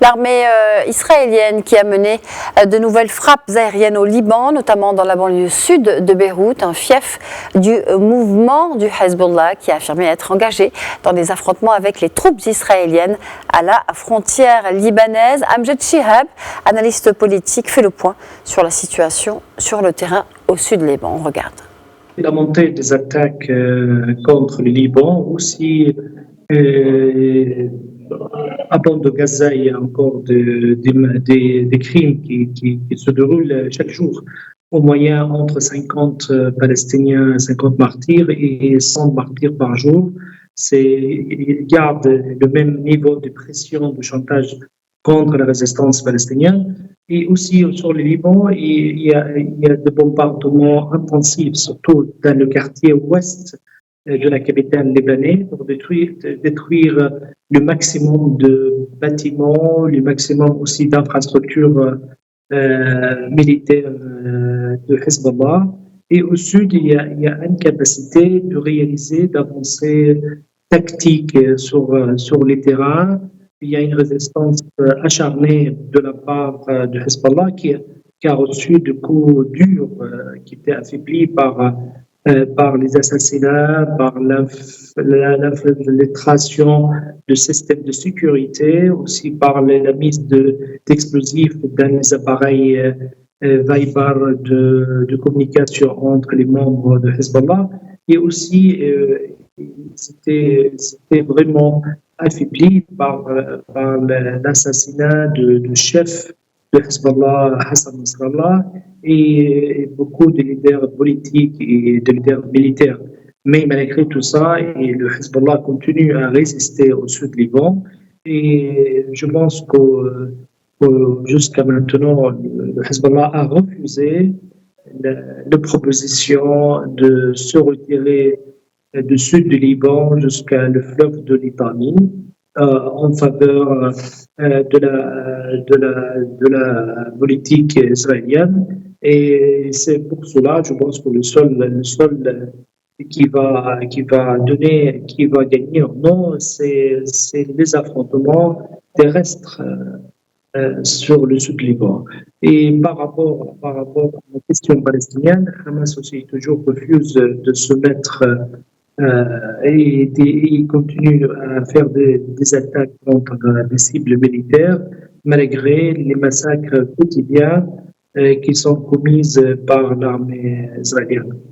l'armée israélienne qui a mené de nouvelles frappes aériennes au Liban, notamment dans la banlieue sud de Beyrouth, un fief du mouvement du Hezbollah qui a affirmé être engagé dans des affrontements avec les troupes israéliennes à la frontière libanaise. Amjad Chihab, analyste politique, fait le point sur la situation sur le terrain au sud Liban. On regarde. La montée des attaques contre le Liban, aussi à bord de Gaza, il y a encore des crimes qui se déroulent chaque jour. Au moyen, entre 50 Palestiniens, 50 martyrs et 100 martyrs par jour. Ils gardent le même niveau de pression, de chantage contre la résistance palestinienne. Et aussi sur le Liban, il y a des bombardements intensifs, surtout dans le quartier ouest de la capitale libanaise, pour détruire le maximum de bâtiments, le maximum aussi d'infrastructures militaires de Hezbollah. Et au sud, il y a une capacité de réaliser d'avancées tactiques sur les terrains. Il y a une résistance acharnée de la part de Hezbollah qui a reçu des coups durs, qui étaient affaiblis par les assassinats, par l'infiltration de systèmes de sécurité, aussi par la mise d'explosifs dans les appareils Viber de communication entre les membres de Hezbollah. Et aussi, c'était vraiment affaibli par l'assassinat du chef de Hezbollah, Hassan Nasrallah, et beaucoup de leaders politiques et de leaders militaires. Mais malgré tout ça, le Hezbollah continue à résister au sud Liban. Et je pense que jusqu'à maintenant, le Hezbollah a refusé la proposition de se retirer du sud du Liban jusqu'à le fleuve de Litanie en faveur de la politique israélienne. Et c'est pour cela, je pense que le seul qui va gagner ou non, c'est les affrontements terrestres sur le sud Liban. Et par rapport à la question palestinienne, Hamas aussi toujours refuse de se mettre et il continue à faire des attaques contre des cibles militaires malgré les massacres quotidiens qui sont commis par l'armée israélienne.